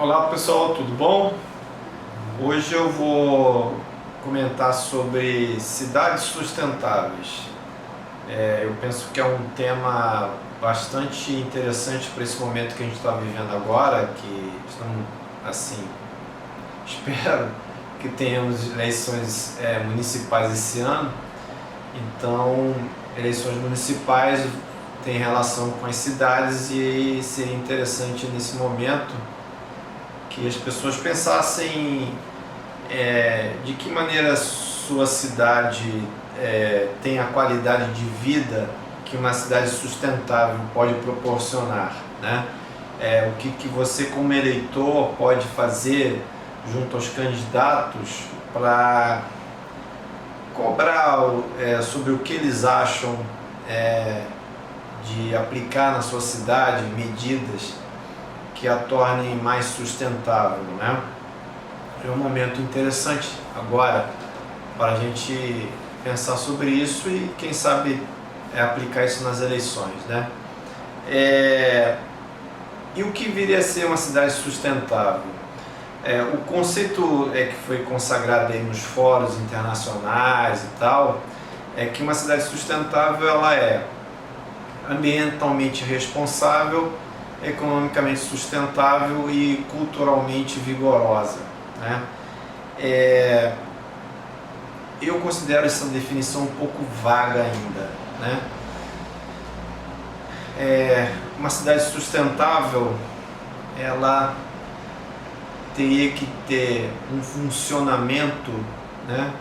Olá pessoal, tudo bom? Hoje eu vou comentar sobre cidades sustentáveis. Eu penso que é um tema bastante interessante para esse momento que a gente está vivendo agora, que estamos, assim, espero que tenhamos eleições municipais esse ano. Então, eleições municipais têm relação com as cidades e seria interessante nesse momento que as pessoas pensassem de que maneira sua cidade tem a qualidade de vida que uma cidade sustentável pode proporcionar, né? O que você como eleitor pode fazer junto aos candidatos para cobrar sobre o que eles acham de aplicar na sua cidade medidas que a tornem mais sustentável, né? É um momento interessante agora para a gente pensar sobre isso e quem sabe aplicar isso nas eleições, né? E o que viria a ser uma cidade sustentável? O conceito que foi consagrado aí nos fóruns internacionais e tal é que uma cidade sustentável ela é ambientalmente responsável, economicamente sustentável e culturalmente vigorosa, né? Eu considero essa definição um pouco vaga ainda, né? Uma cidade sustentável, ela teria que ter um funcionamento, né?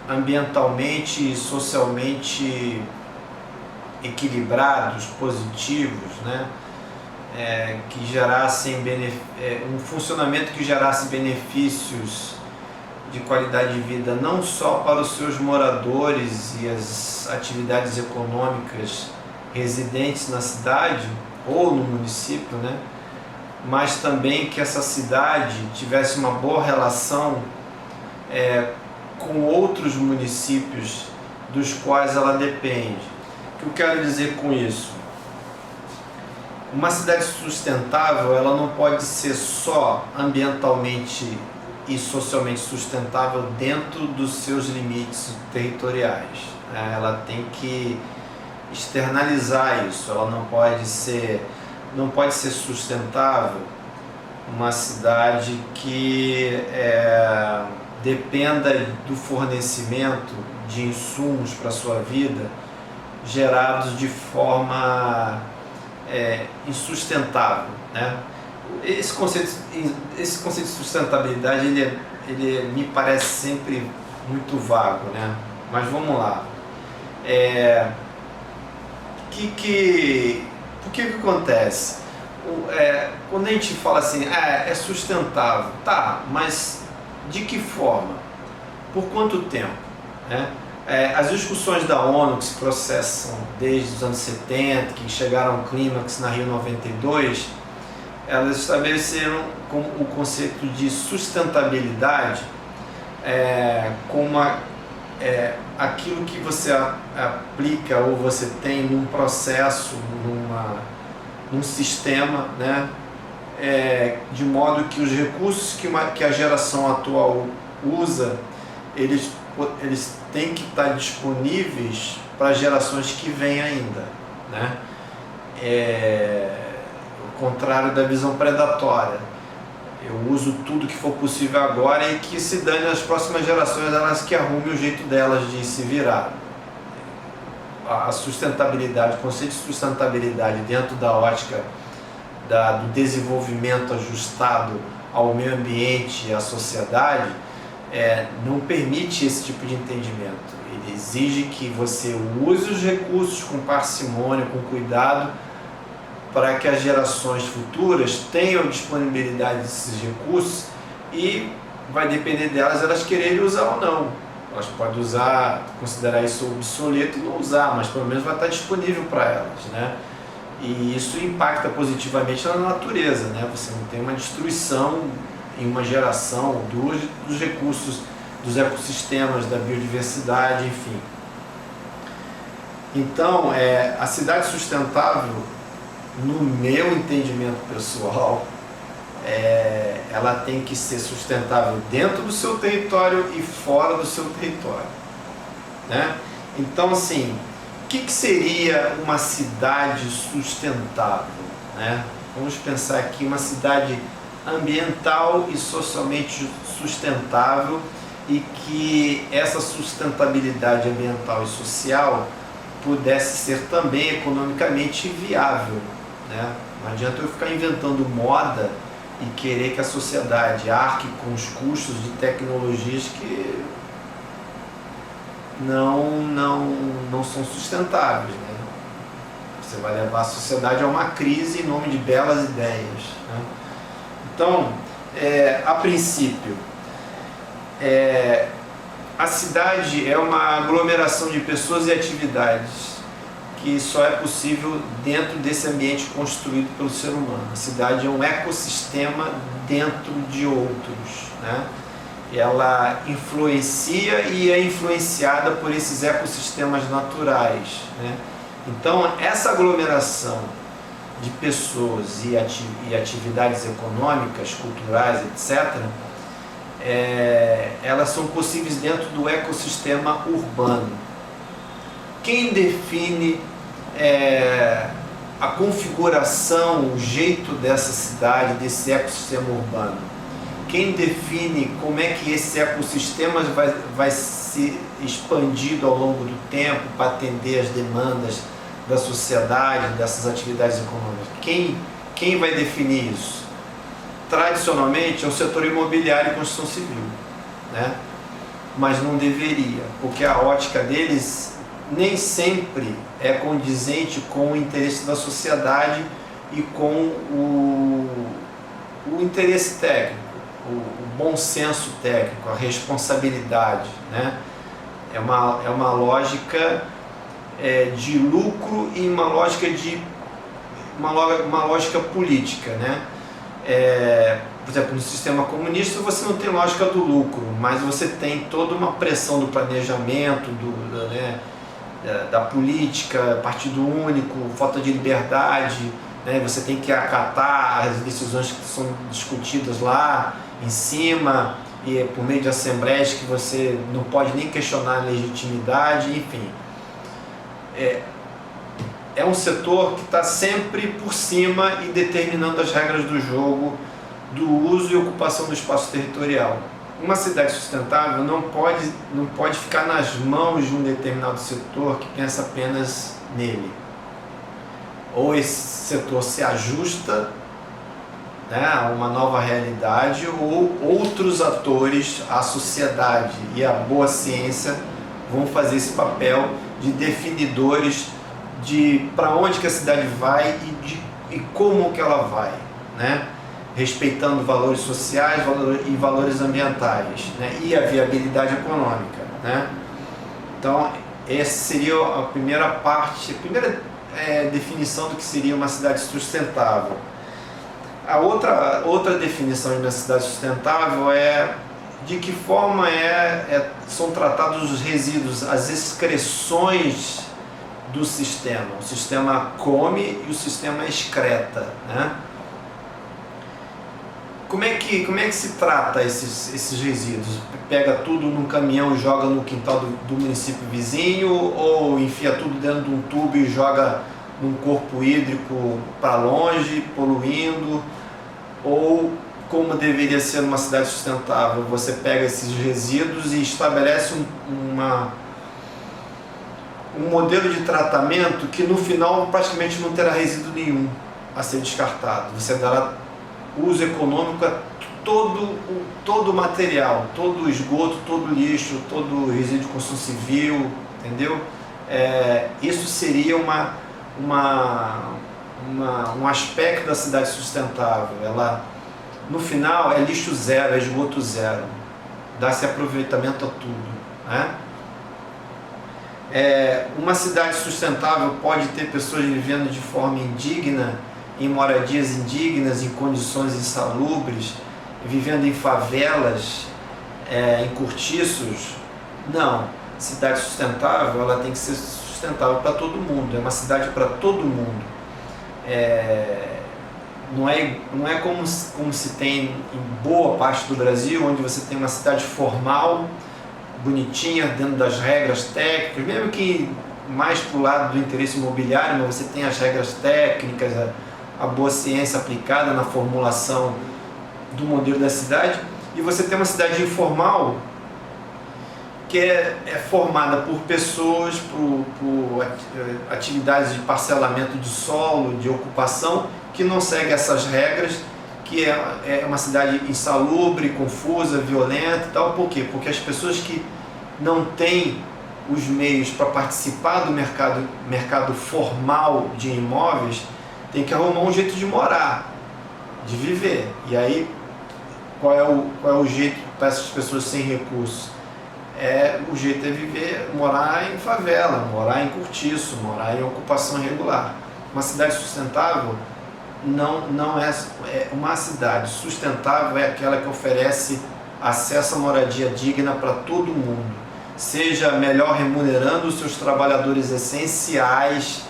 Ambientalmente e socialmente equilibrados, positivos, né? Que gerassem um funcionamento que gerasse benefícios de qualidade de vida não só para os seus moradores e as atividades econômicas residentes na cidade ou no município, né? Mas também que essa cidade tivesse uma boa relação com outros municípios dos quais ela depende. O que eu quero dizer com isso? Uma cidade sustentável, ela não pode ser só ambientalmente e socialmente sustentável dentro dos seus limites territoriais, né? Ela tem que externalizar isso. Ela não pode ser sustentável uma cidade que dependa do fornecimento de insumos para a sua vida gerados de forma insustentável, né? Esse conceito de sustentabilidade ele me parece sempre muito vago, né? Mas vamos lá. Por que acontece? Quando a gente fala assim, é sustentável, tá, mas de que forma? Por quanto tempo, né? As discussões da ONU que se processam desde os anos 70, que chegaram ao clímax na Rio 92, elas estabeleceram o conceito de sustentabilidade como aquilo que você aplica ou você tem num processo, num sistema, né? De modo que os recursos que a geração atual usa, eles têm que estar disponíveis para gerações que vêm ainda, né? O contrário da visão predatória. Eu uso tudo que for possível agora e que se dane as próximas gerações, elas que arrumem o jeito delas de se virar. A sustentabilidade, o conceito de sustentabilidade dentro da ótica do desenvolvimento ajustado ao meio ambiente e à sociedade não permite esse tipo de entendimento. Ele exige que você use os recursos com parcimônia, com cuidado, para que as gerações futuras tenham disponibilidade desses recursos e vai depender delas elas quererem usar ou não. Elas podem usar, considerar isso obsoleto e não usar, mas pelo menos vai estar disponível para elas, né? E isso impacta positivamente na natureza, né? Você não tem uma destruição em uma geração dos recursos, dos ecossistemas, da biodiversidade, enfim. Então, a cidade sustentável no meu entendimento pessoal, ela tem que ser sustentável dentro do seu território e fora do seu território, né? Então, assim, o que seria uma cidade sustentável, né? Vamos pensar aqui uma cidade ambiental e socialmente sustentável, e que essa sustentabilidade ambiental e social pudesse ser também economicamente viável, né? Não adianta eu ficar inventando moda e querer que a sociedade arque com os custos de tecnologias que não são sustentáveis, né? Você vai levar a sociedade a uma crise em nome de belas ideias, né? Então, a princípio, a cidade é uma aglomeração de pessoas e atividades que só é possível dentro desse ambiente construído pelo ser humano. A cidade é um ecossistema dentro de outros, né? Ela influencia e é influenciada por esses ecossistemas naturais, né? Então, essa aglomeração de pessoas e atividades econômicas, culturais, etc., elas são possíveis dentro do ecossistema urbano. Quem define a configuração, o jeito dessa cidade, desse ecossistema urbano? Quem define como é que esse ecossistema vai ser expandido ao longo do tempo para atender as demandas da sociedade, dessas atividades econômicas? Quem vai definir isso? Tradicionalmente é o setor imobiliário e construção civil, né? Mas não deveria, porque a ótica deles nem sempre é condizente com o interesse da sociedade e com o interesse técnico, o bom senso técnico, a responsabilidade, né? É uma lógica de lucro e uma lógica política, né? Por exemplo, no sistema comunista você não tem lógica do lucro, mas você tem toda uma pressão do planejamento, da política, partido único, falta de liberdade, né? Você tem que acatar as decisões que são discutidas lá em cima, e por meio de assembleias que você não pode nem questionar a legitimidade, enfim. É um setor que está sempre por cima e determinando as regras do jogo, do uso e ocupação do espaço territorial. Uma cidade sustentável não pode ficar nas mãos de um determinado setor que pensa apenas nele. Ou esse setor se ajusta, né, a uma nova realidade, ou outros atores, a sociedade e a boa ciência vão fazer esse papel de definidores de para onde que a cidade vai e como que ela vai, né? Respeitando valores sociais e valores ambientais, né? E a viabilidade econômica, né? Então, essa seria a primeira parte, a primeira definição do que seria uma cidade sustentável. A outra definição de uma cidade sustentável é de que forma são tratados os resíduos, as excreções do sistema. O sistema come e o sistema excreta, né? Como é que se trata esses resíduos? Pega tudo num caminhão e joga no quintal do município vizinho, ou enfia tudo dentro de um tubo e joga num corpo hídrico para longe, poluindo? Ou, como deveria ser uma cidade sustentável, você pega esses resíduos e estabelece um modelo de tratamento que no final praticamente não terá resíduo nenhum a ser descartado. Você dará uso econômico a todo o material, todo o esgoto, todo o lixo, todo o resíduo de construção civil, entendeu? Isso seria um aspecto da cidade sustentável. Ela, no final, é lixo zero, é esgoto zero, dá-se aproveitamento a tudo, né? Uma cidade sustentável pode ter pessoas vivendo de forma indigna, em moradias indignas, em condições insalubres, vivendo em favelas, em cortiços? Não. Cidade sustentável, ela tem que ser sustentável para todo mundo, é uma cidade para todo mundo. não é como se tem em boa parte do Brasil, onde você tem uma cidade formal, bonitinha, dentro das regras técnicas, mesmo que mais para o lado do interesse imobiliário, mas você tem as regras técnicas, a boa ciência aplicada na formulação do modelo da cidade, e você tem uma cidade informal que é formada por pessoas, por atividades de parcelamento de solo, de ocupação, que não segue essas regras, que é uma cidade insalubre, confusa, violenta e tal. Por quê? Porque as pessoas que não têm os meios para participar do mercado formal de imóveis têm que arrumar um jeito de morar, de viver. E aí, qual é o jeito para essas pessoas sem recursos? O jeito é viver, morar em favela, morar em cortiço, morar em ocupação irregular. Uma cidade sustentável não é uma cidade sustentável, é aquela que oferece acesso à moradia digna para todo mundo, seja melhor remunerando os seus trabalhadores essenciais,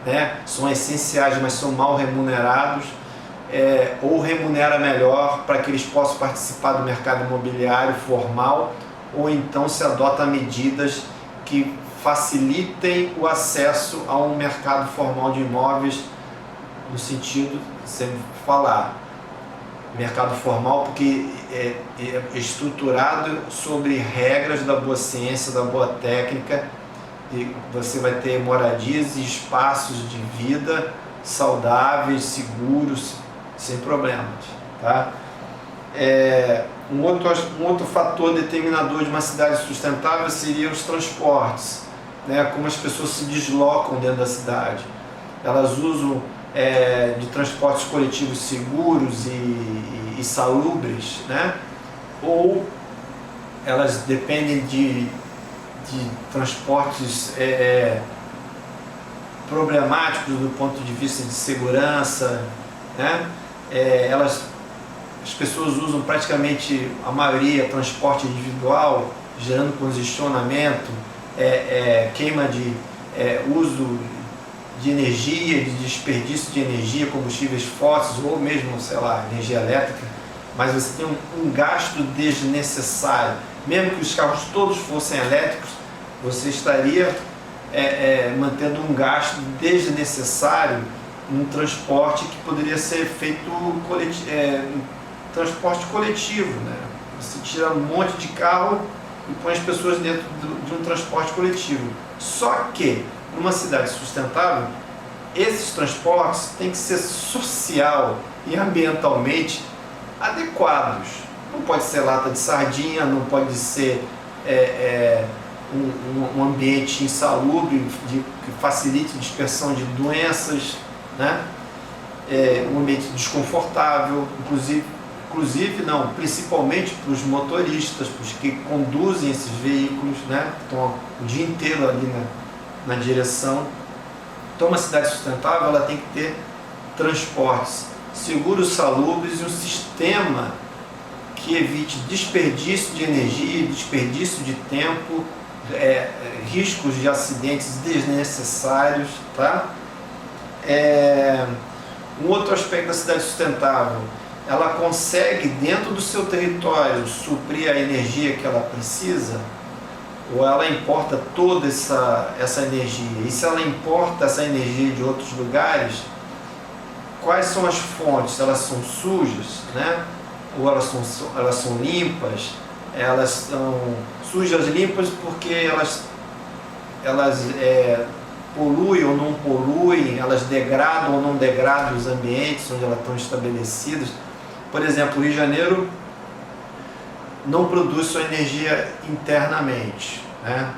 né? São essenciais, mas são mal remunerados, ou remunera melhor para que eles possam participar do mercado imobiliário formal, ou então se adota medidas que facilitem o acesso a um mercado formal de imóveis, no sentido, sempre falar, mercado formal, porque é estruturado sobre regras da boa ciência, da boa técnica, e você vai ter moradias e espaços de vida saudáveis, seguros, sem problemas, tá? Um outro fator determinador de uma cidade sustentável seria os transportes, né? Como as pessoas se deslocam dentro da cidade. Elas usam de transportes coletivos seguros e salubres, né? Ou elas dependem de transportes problemáticos do ponto de vista de segurança, né? As pessoas usam praticamente, a maioria, transporte individual, gerando congestionamento, queima de uso de energia, de desperdício de energia, combustíveis fósseis, ou mesmo, sei lá, energia elétrica, mas você tem um gasto desnecessário. Mesmo que os carros todos fossem elétricos, você estaria mantendo um gasto desnecessário num transporte que poderia ser feito transporte coletivo, né? Você tira um monte de carro e põe as pessoas dentro de um transporte coletivo. Só que, numa cidade sustentável, esses transportes têm que ser social e ambientalmente adequados. Não pode ser lata de sardinha, não pode ser um ambiente insalubre que facilite a dispersão de doenças, né? Um ambiente desconfortável, principalmente para os motoristas, para os que conduzem esses veículos, né? Estão o dia inteiro ali na direção. Então, uma cidade sustentável, ela tem que ter transportes seguros, salubres e um sistema que evite desperdício de energia, desperdício de tempo, riscos de acidentes desnecessários, tá? Um outro aspecto da cidade sustentável, ela consegue dentro do seu território suprir a energia que ela precisa, ou ela importa toda essa energia? E se ela importa essa energia de outros lugares, quais são as fontes? Elas são sujas, né? Ou elas são limpas? Elas são sujas, limpas porque elas poluem ou não poluem, elas degradam ou não degradam os ambientes onde elas estão estabelecidas. Por exemplo, o Rio de Janeiro não produz sua energia internamente, né?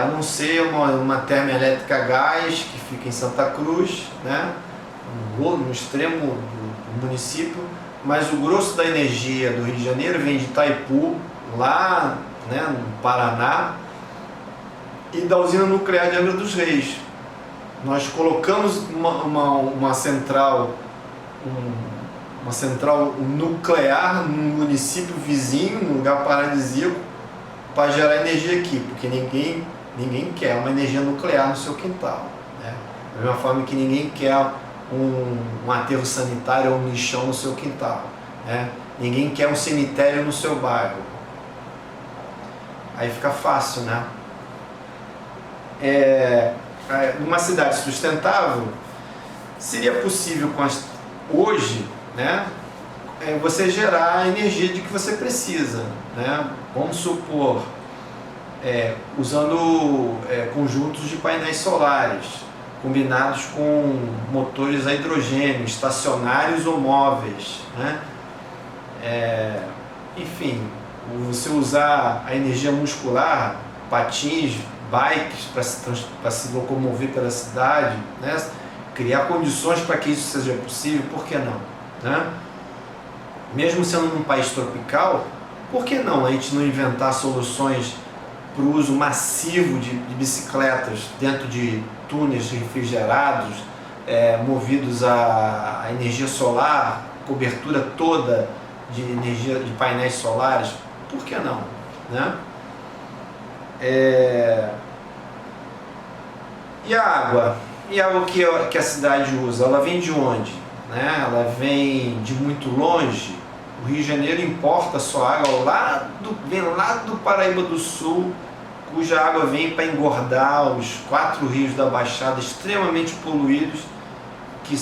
A não ser uma termoelétrica a gás que fica em Santa Cruz, né? No extremo do município, mas o grosso da energia do Rio de Janeiro vem de Itaipu, lá, né, no Paraná, e da usina nuclear de Angra dos Reis. Nós colocamos uma central nuclear num município vizinho, num lugar paradisíaco, para gerar energia aqui, porque ninguém quer uma energia nuclear no seu quintal, né? Da mesma forma que ninguém quer um aterro sanitário ou um lixão no seu quintal, né? Ninguém quer um cemitério no seu bairro. Aí fica fácil, né? Numa cidade sustentável, seria possível hoje, né, você gerar a energia de que você precisa, né? Vamos supor, usando conjuntos de painéis solares combinados com motores a hidrogênio, estacionários ou móveis, né? Enfim, você usar a energia muscular, patins, bikes para se locomover pela cidade, né? Criar condições para que isso seja possível, por que não, né? Mesmo sendo num país tropical, por que não a gente não inventar soluções para o uso massivo de bicicletas dentro de túneis refrigerados, movidos a energia solar, cobertura toda de energia de painéis solares? Por que não, né? E a água? E a água que a cidade usa, ela vem de onde? Né? Ela vem de muito longe. O Rio de Janeiro importa sua água vem lá do Paraíba do Sul, cuja água vem para engordar os 4 rios da Baixada extremamente poluídos, que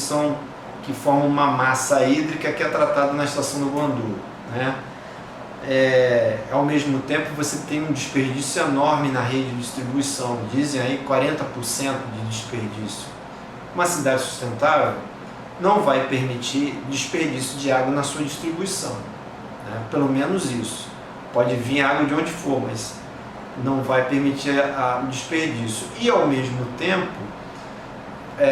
formam uma massa hídrica que é tratada na estação do Guandu, né? Ao mesmo tempo você tem um desperdício enorme na rede de distribuição, dizem aí 40% de desperdício. Uma cidade sustentável não vai permitir desperdício de água na sua distribuição, né? Pelo menos isso. Pode vir água de onde for, mas não vai permitir o desperdício. E ao mesmo tempo,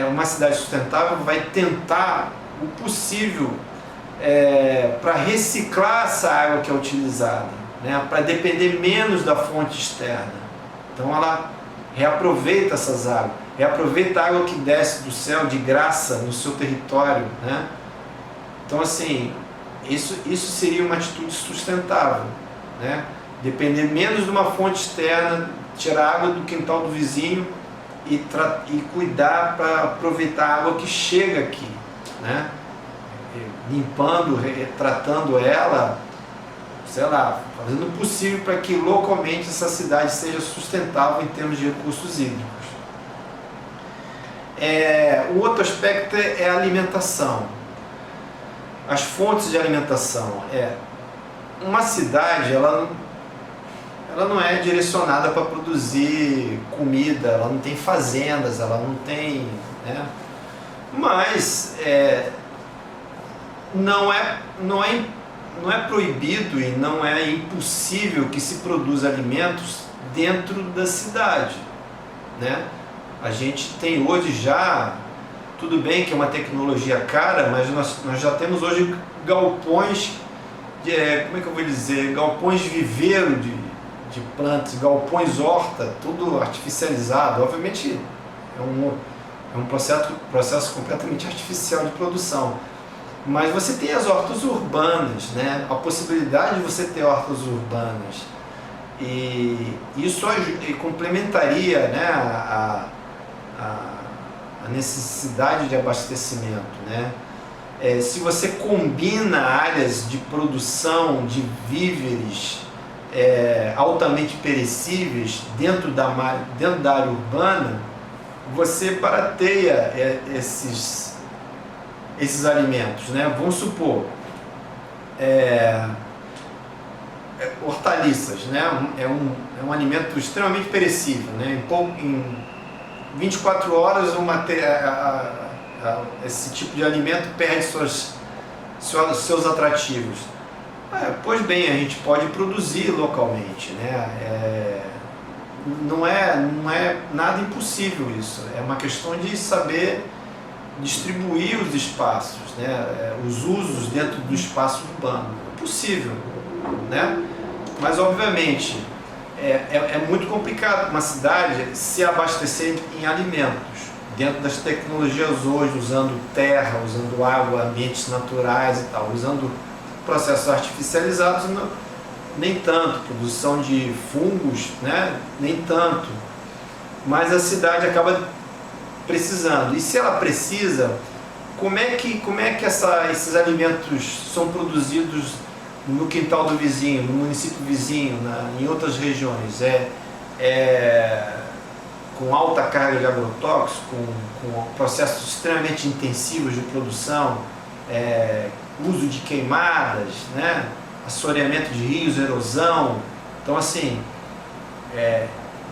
uma cidade sustentável vai tentar o possível para reciclar essa água que é utilizada, né? Para depender menos da fonte externa. Então ela reaproveita essas águas, reaproveita a água que desce do céu de graça no seu território, né? Então assim, isso seria uma atitude sustentável, né? Depender menos de uma fonte externa, tirar água do quintal do vizinho e cuidar para aproveitar a água que chega aqui, né? Limpando, tratando ela, sei lá, fazendo o possível para que localmente essa cidade seja sustentável em termos de recursos hídricos. O outro aspecto é a alimentação. As fontes de alimentação. Uma cidade, ela não é direcionada para produzir comida, ela não tem fazendas, ela não tem, né? Mas não é proibido e não é impossível que se produza alimentos dentro da cidade, né? A gente tem hoje já, tudo bem que é uma tecnologia cara, mas nós já temos hoje galpões, como é que eu vou dizer, galpões de viveiro de plantas, galpões horta, tudo artificializado. Obviamente é um processo completamente artificial de produção. Mas você tem as hortas urbanas, né? A possibilidade de você ter hortas urbanas. E isso complementaria, né, a necessidade de abastecimento, né? Se você combina áreas de produção de víveres altamente perecíveis dentro da área urbana, você barateia esses alimentos, né? Vamos supor, hortaliças, né? É um alimento extremamente perecível, né? Em 24 horas esse tipo de alimento perde seus atrativos. Pois bem, a gente pode produzir localmente, né? Não é nada impossível isso. É uma questão de saber distribuir os espaços, né? Os usos dentro do espaço urbano. É possível, né? Mas obviamente é muito complicado uma cidade se abastecer em alimentos dentro das tecnologias hoje, usando terra, usando água, ambientes naturais e tal, usando processos artificializados, nem tanto, produção de fungos, né? Nem tanto, mas a cidade acaba precisando. E se ela precisa, como é que esses alimentos são produzidos no quintal do vizinho, no município vizinho, em outras regiões? Com alta carga de agrotóxicos, com processos extremamente intensivos de produção, uso de queimadas, né? Assoreamento de rios, erosão. Então, assim,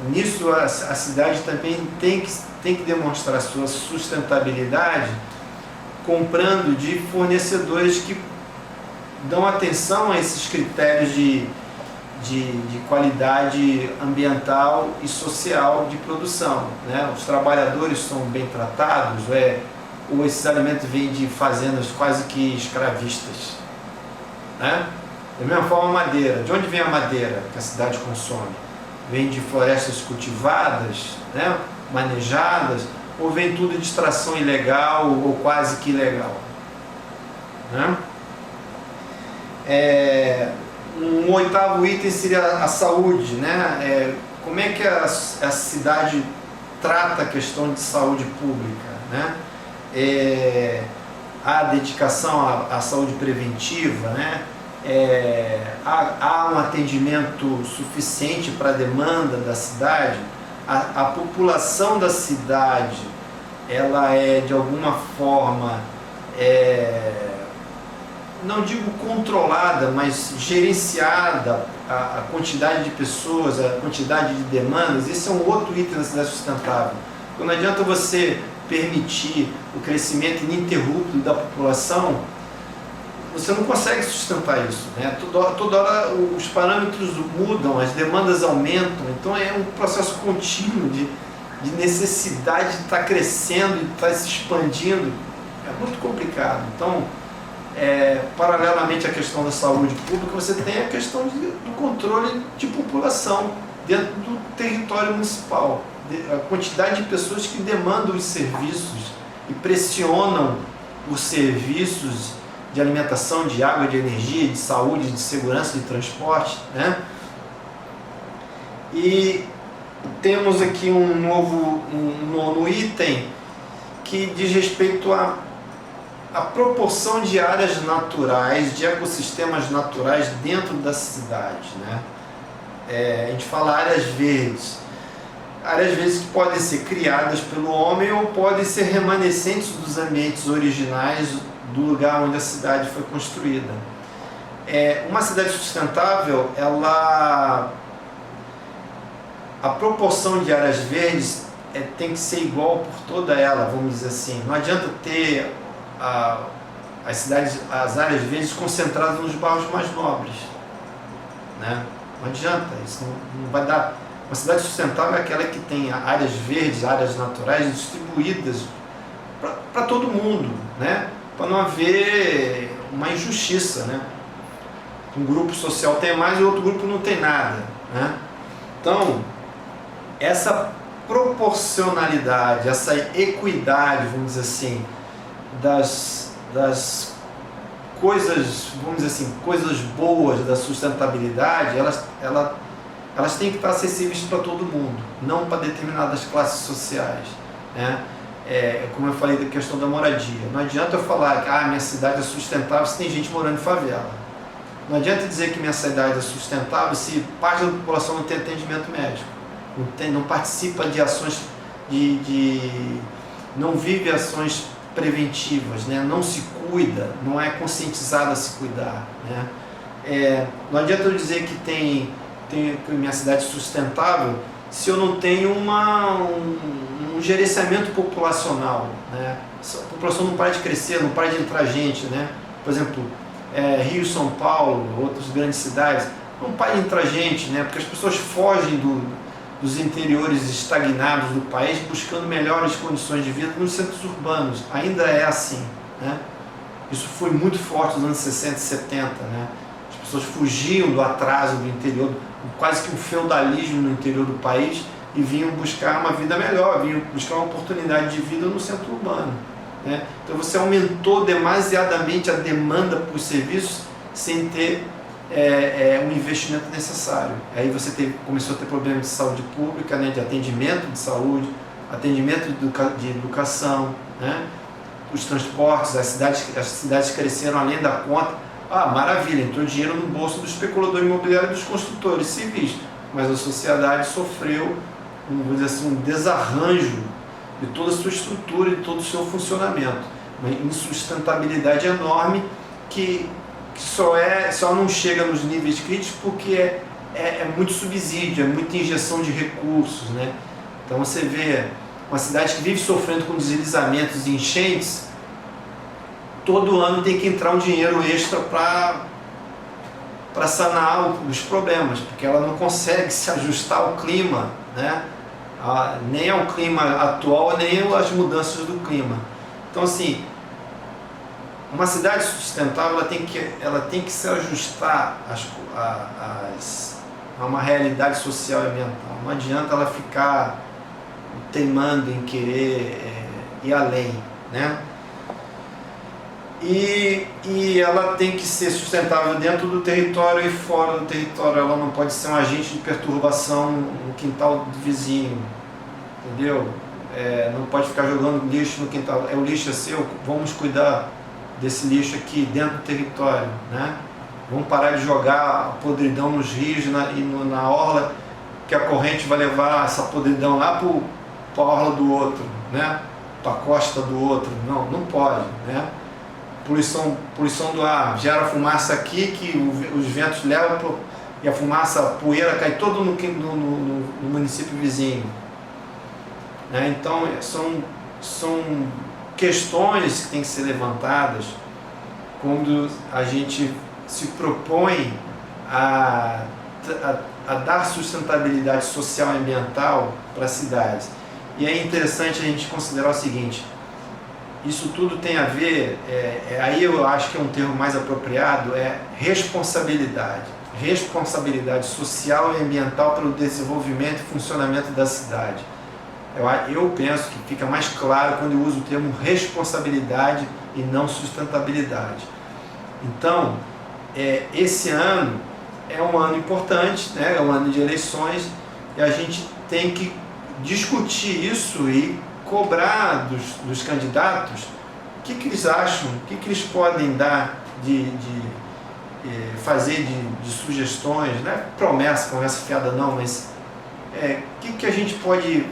nisso a cidade também tem que demonstrar sua sustentabilidade comprando de fornecedores que dão atenção a esses critérios de qualidade ambiental e social de produção, né? Os trabalhadores são bem tratados, ou esses alimentos vêm de fazendas quase que escravistas, né? Da mesma forma a madeira. De onde vem a madeira que a cidade consome? Vem de florestas cultivadas, né? Manejadas, ou vem tudo de extração ilegal ou quase que ilegal, né? Um oitavo item seria a saúde, né? Como é que a cidade trata a questão de saúde pública, né? Há dedicação à saúde preventiva, né? Há um atendimento suficiente para a demanda da cidade. A população da cidade, ela é de alguma forma, não digo controlada, mas gerenciada, a quantidade de pessoas, a quantidade de demandas. Esse é um outro item da cidade sustentável. Então, não adianta você permitir o crescimento ininterrupto da população, você não consegue sustentar isso, né? Toda hora os parâmetros mudam, as demandas aumentam, então é um processo contínuo de necessidade de estar crescendo e estar se expandindo. É muito complicado. Então, paralelamente à questão da saúde pública, você tem a questão do controle de população dentro do território municipal, a quantidade de pessoas que demandam os serviços e pressionam os serviços de alimentação, de água, de energia, de saúde, de segurança, de transporte, né? E temos aqui um nono item que diz respeito à proporção de áreas naturais, de ecossistemas naturais dentro da cidade, né? A gente fala áreas verdes que podem ser criadas pelo homem ou podem ser remanescentes dos ambientes originais do lugar onde a cidade foi construída. Uma cidade sustentável, a proporção de áreas verdes tem que ser igual por toda ela, vamos dizer assim. Não adianta ter as áreas verdes concentradas nos bairros mais nobres, né? Não adianta, isso não vai dar. Uma cidade sustentável é aquela que tem áreas verdes, áreas naturais distribuídas para todo mundo, né? Para não haver uma injustiça, né? Um grupo social tem mais e o outro grupo não tem nada, né? Então, essa proporcionalidade, essa equidade, vamos dizer assim, das coisas, vamos dizer assim, coisas boas da sustentabilidade, elas têm que estar acessíveis para todo mundo, não para determinadas classes sociais, né? Como eu falei da questão da moradia. Não adianta eu falar que minha cidade é sustentável se tem gente morando em favela. Não adianta dizer que minha cidade é sustentável se parte da população não tem atendimento médico, não participa de ações, não vive ações preventivas, né? Não se cuida, não é conscientizado a se cuidar, né? Não adianta eu dizer que minha cidade é sustentável se eu não tenho um gerenciamento populacional, né? A população não para de crescer, não para de entrar gente, né? Por exemplo, Rio, São Paulo, outras grandes cidades, não para de entrar gente, né? Porque as pessoas fogem dos interiores estagnados do país buscando melhores condições de vida nos centros urbanos. Ainda é assim, né? Isso foi muito forte nos anos 60 e 70, né? As pessoas fugiam do atraso do interior, quase que um feudalismo no interior do país, e vinham buscar uma vida melhor, vinham buscar uma oportunidade de vida no centro urbano, né? Então você aumentou demasiadamente a demanda por serviços sem ter um investimento necessário. Aí você começou a ter problemas de saúde pública, né? De atendimento de saúde, atendimento de educação, né? os transportes, as cidades cresceram além da conta. Ah, maravilha, entrou dinheiro no bolso do especulador imobiliário e dos construtores civis, mas a sociedade sofreu, vamos dizer assim, um desarranjo de toda a sua estrutura e de todo o seu funcionamento, uma insustentabilidade enorme que só não chega nos níveis críticos porque é muito subsídio, é muita injeção de recursos, né? Então você vê uma cidade que vive sofrendo com deslizamentos e enchentes, todo ano tem que entrar um dinheiro extra para sanar os problemas, porque ela não consegue se ajustar ao clima, né? Nem ao clima atual, nem às mudanças do clima. Então, assim, uma cidade sustentável ela tem que se ajustar a uma realidade social e ambiental. Não adianta ela ficar teimando em querer ir além, né? E ela tem que ser sustentável dentro do território e fora do território. Ela não pode ser um agente de perturbação no quintal do vizinho, entendeu? Não pode ficar jogando lixo no quintal. O lixo é seu, vamos cuidar desse lixo aqui dentro do território, né? Vamos parar de jogar a podridão nos rios e na orla, que a corrente vai levar essa podridão lá para a orla do outro, né? Para a costa do outro. Não pode, né? Poluição do ar, gera fumaça aqui que os ventos levam e a fumaça, a poeira cai todo no município vizinho, né? Então são questões que têm que ser levantadas quando a gente se propõe a dar sustentabilidade social e ambiental para as cidades. E é interessante a gente considerar o seguinte: isso tudo tem a ver, aí eu acho que é um termo mais apropriado, responsabilidade social e ambiental pelo desenvolvimento e funcionamento da cidade. Eu penso que fica mais claro quando eu uso o termo responsabilidade e não sustentabilidade. Então, esse ano é um ano importante, né? É um ano de eleições, e a gente tem que discutir isso e cobrar dos candidatos o que eles acham, o que eles podem dar fazer de sugestões, não é conversa fiada não, mas o que a gente pode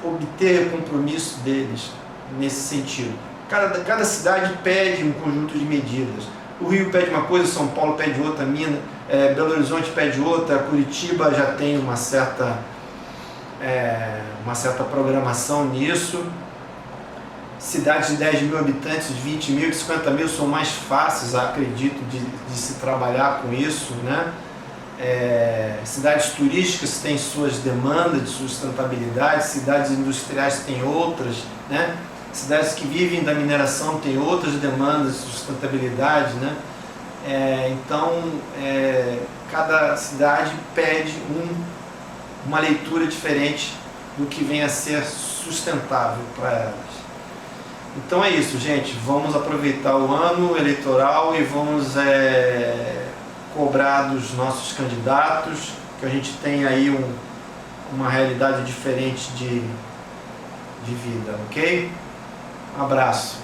obter compromisso deles nesse sentido. Cada cidade pede um conjunto de medidas. O Rio pede uma coisa, São Paulo pede outra, Minas, Belo Horizonte pede outra, Curitiba já tem uma certa programação nisso. Cidades de 10 mil habitantes, de 20 mil, de 50 mil são mais fáceis, acredito, de se trabalhar com isso, né? Cidades turísticas têm suas demandas de sustentabilidade, cidades industriais têm outras, né? Cidades que vivem da mineração têm outras demandas de sustentabilidade, né? Então, cada cidade pede uma leitura diferente do que vem a ser sustentável para elas. Então é isso, gente. Vamos aproveitar o ano eleitoral e vamos cobrar dos nossos candidatos que a gente tenha aí uma realidade diferente de vida, ok? Um abraço.